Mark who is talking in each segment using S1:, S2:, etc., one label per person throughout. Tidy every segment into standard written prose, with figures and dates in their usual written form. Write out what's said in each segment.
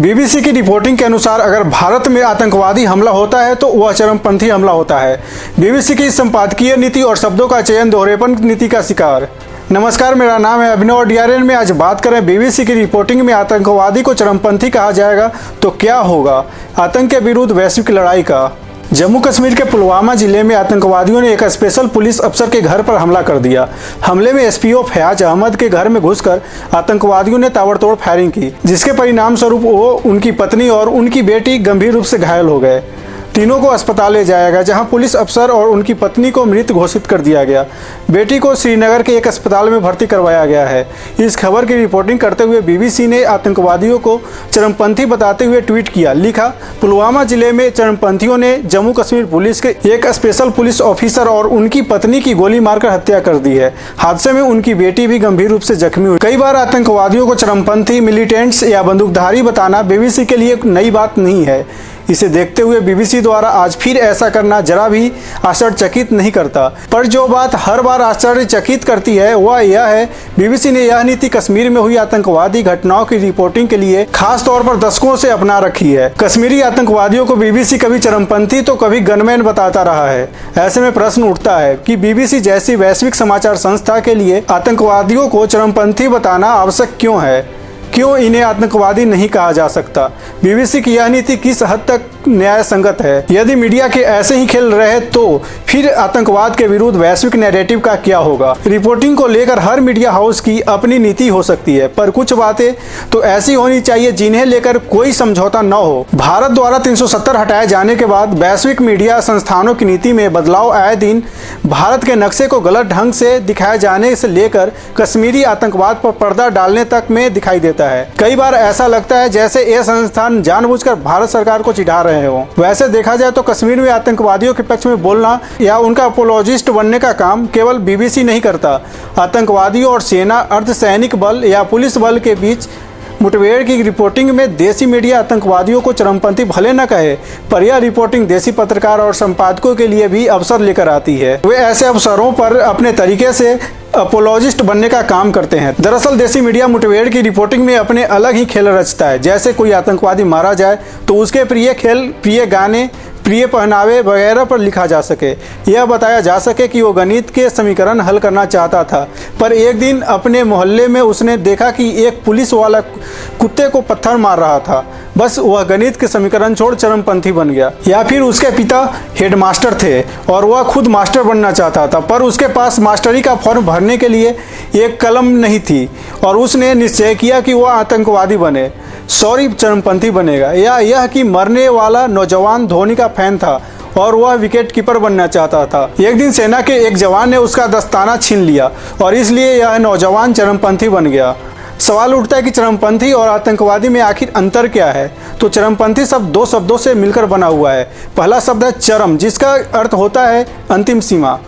S1: BBC की reporting के अनुसार अगर भारत में आतंकवादी हमला होता है तो वह चरमपंथी हमला होता है। बीबीसी की संपादकीय नीति और शब्दों का चयन दोहरेपन नीति का शिकार। नमस्कार, मेरा नाम है अभिनव और डीआरएन में आज बात करें बीबीसी की रिपोर्टिंग में आतंकवादी को चरमपंथी कहा जाएगा तो क्या होगा, आतंक के विरुद्ध वैश्विक लड़ाई का। जम्मू कश्मीर के पुलवामा जिले में आतंकवादियों ने एक स्पेशल पुलिस अफसर के घर पर हमला कर दिया। हमले में एसपीओ फयाज अहमद के घर में घुसकर आतंकवादियों ने ताबड़तोड़ फायरिंग की, जिसके परिणाम स्वरूप वो, उनकी पत्नी और उनकी बेटी गंभीर रूप से घायल हो गए। तीनों को अस्पताल ले जाया गया, जहां पुलिस अफसर और उनकी पत्नी को मृत घोषित कर दिया गया। बेटी को श्रीनगर के एक अस्पताल में भर्ती करवाया गया है। इस खबर की रिपोर्टिंग करते हुए बीबीसी ने आतंकवादियों को चरमपंथी बताते हुए ट्वीट किया, लिखा, पुलवामा जिले में चरमपंथियों ने जम्मू कश्मीर पुलिस के एक स्पेशल पुलिस ऑफिसर और उनकी पत्नी की गोली मारकर हत्या कर दी है। हादसे में उनकी बेटी भी गंभीर रूप से जख्मी हुई। कई बार आतंकवादियों को चरमपंथी, मिलिटेंट्स या बंदूकधारी बताना बीबीसी के लिए नई बात नहीं है। इसे देखते हुए बीबीसी द्वारा आज फिर ऐसा करना जरा भी आश्चर्यचकित नहीं करता। पर जो बात हर बार आश्चर्यचकित करती है वह यह है, बीबीसी ने यह नीति कश्मीर में हुई आतंकवादी घटनाओं की रिपोर्टिंग के लिए खास तौर पर दशकों से अपना रखी है। कश्मीरी आतंकवादियों को बीबीसी कभी चरमपंथी तो कभी गनमैन बताता रहा है। ऐसे में प्रश्न उठता है कि बीबीसी जैसी वैश्विक समाचार संस्था के लिए आतंकवादियों को चरमपंथी बताना आवश्यक क्यों है? क्यों इन्हें आतंकवादी नहीं कहा जा सकता? बीबीसी की यह नीति किस हद तक न्याय संगत है? यदि मीडिया के ऐसे ही खेल रहे तो फिर आतंकवाद के विरुद्ध वैश्विक नैरेटिव का क्या होगा? रिपोर्टिंग को लेकर हर मीडिया हाउस की अपनी नीति हो सकती है, पर कुछ बातें तो ऐसी होनी चाहिए जिन्हें लेकर कोई समझौता न हो। भारत द्वारा 370 हटाए जाने के बाद वैश्विक मीडिया संस्थानों की नीति में बदलाव आए दिन भारत के नक्शे को गलत ढंग से दिखाए जाने से लेकर कश्मीरी आतंकवाद पर पर्दा डालने तक में दिखाई देता है। कई बार ऐसा लगता है जैसे ये संस्थान जानबूझकर भारत सरकार को चिढ़ा रहे हो। वैसे देखा जाए तो कश्मीर में आतंकवादियों के पक्ष में बोलना या उनका अपोलोजिस्ट बनने का काम केवल बीबीसी नहीं करता। आतंकवादियों और सेना, अर्धसैनिक बल या पुलिस बल के बीच मुठभेड़ की रिपोर्टिंग में देसी मीडिया आतंकवादियों को चरमपंथी भले न कहे, पर यह रिपोर्टिंग देसी पत्रकार और संपादकों के लिए भी अवसर लेकर आती है। वे ऐसे अवसरों पर अपने तरीके से अपोलोजिस्ट बनने का काम करते हैं। दरअसल देसी मीडिया मुठभेड़ की रिपोर्टिंग में अपने अलग ही खेल रचता है। जैसे कोई आतंकवादी मारा जाए तो उसके प्रिय खेल, प्रिय गाने, प्रिय पहनावे वगैरह पर लिखा जा सके, यह बताया जा सके कि वो गणित के समीकरण हल करना चाहता था, पर एक दिन अपने मोहल्ले में उसने देखा कि एक पुलिस वाला कुत्ते को पत्थर मार रहा था। बस वह गणित के समीकरण छोड़ चरमपंथी बन गया। या फिर उसके पिता हेडमास्टर थे और वह खुद मास्टर बनना चाहता था, पर उसके पास मास्टरी का फॉर्म भरने के लिए एक कलम नहीं थी और उसने निश्चय किया कि वह आतंकवादी बने, चरमपंथी बनेगा। या यह कि मरने वाला नौजवान धोनी का फैन था और वह विकेट कीपर बनना चाहता था। एक दिन सेना के एक जवान ने उसका दस्ताना छीन लिया और इसलिए यह नौजवान चरमपंथी बन गया। सवाल उठता है कि चरमपंथी और आतंकवादी में आखिर अंतर क्या है? तो चरमपंथी शब्द दो शब्दों से मिलकर बना हुआ है। पहला शब्द है चरम, जिसका अर्थ होता है अंतिम सीमा।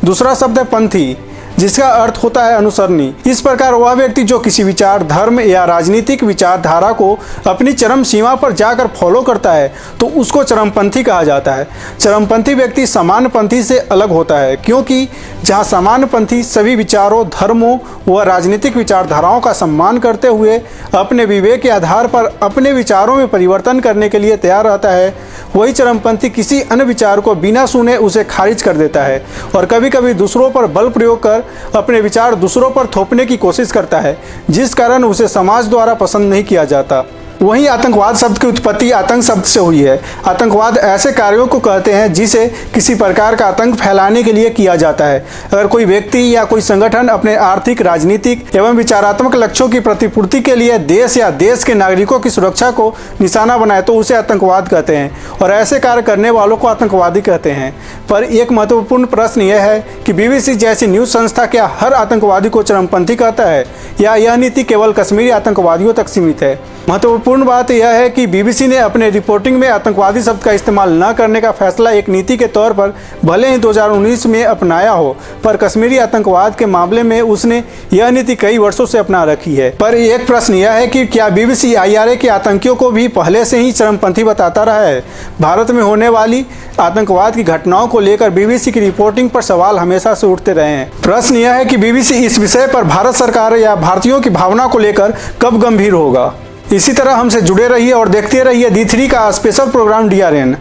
S1: दूसरा शब्द है पंथी, जिसका अर्थ होता है अनुसरणी। इस प्रकार वह व्यक्ति जो किसी विचार, धर्म या राजनीतिक विचारधारा को अपनी चरम सीमा पर जाकर फॉलो करता है तो उसको चरमपंथी कहा जाता है। चरमपंथी व्यक्ति सामान्यपंथी से अलग होता है, क्योंकि जहाँ सामान्यपंथी सभी विचारों, धर्मों व राजनीतिक विचारधाराओं का सम्मान करते हुए अपने विवेक के आधार पर अपने विचारों में परिवर्तन करने के लिए तैयार रहता है, वही चरमपंथी किसी अन्य विचार को बिना सुने उसे खारिज कर देता है और कभी कभी दूसरों पर बल प्रयोग कर अपने विचार दूसरों पर थोपने की कोशिश करता है, जिस कारण उसे समाज द्वारा पसंद नहीं किया जाता। वहीं आतंकवाद शब्द की उत्पत्ति आतंक शब्द से हुई है। आतंकवाद ऐसे कार्यों को कहते हैं जिसे किसी प्रकार का आतंक फैलाने के लिए किया जाता है। अगर कोई व्यक्ति या कोई संगठन अपने आर्थिक, राजनीतिक एवं विचारात्मक लक्ष्यों की प्रतिपूर्ति के लिए देश या देश के नागरिकों की सुरक्षा को निशाना बनाए तो उसे आतंकवाद कहते हैं और ऐसे कार्य करने वालों को आतंकवादी कहते हैं। पर एक महत्वपूर्ण प्रश्न यह है कि बीबीसी जैसी न्यूज संस्था क्या हर आतंकवादी को चरमपंथी कहता है या यह नीति केवल कश्मीरी आतंकवादियों तक सीमित है? महत्वपूर्ण बात यह है कि बीबीसी ने अपने रिपोर्टिंग में आतंकवादी शब्द का इस्तेमाल न करने का फैसला एक नीति के तौर पर भले ही 2019 में अपनाया हो, पर कश्मीरी आतंकवाद के मामले में उसने यह नीति कई वर्षों से अपना रखी है। पर एक प्रश्न यह है कि क्या बीबीसी IRA के आतंकियों को भी पहले से ही चरमपंथी बताता रहा है? भारत में होने वाली आतंकवाद की घटनाओं को लेकर बीबीसी की रिपोर्टिंग पर सवाल हमेशा से उठते रहे हैं। प्रश्न यह है कि बीबीसी इस विषय पर भारत सरकार या भारतीयों की भावना को लेकर कब गंभीर होगा। इसी तरह हमसे जुड़े रहिए और देखते रहिए D3 का स्पेशल प्रोग्राम DRN।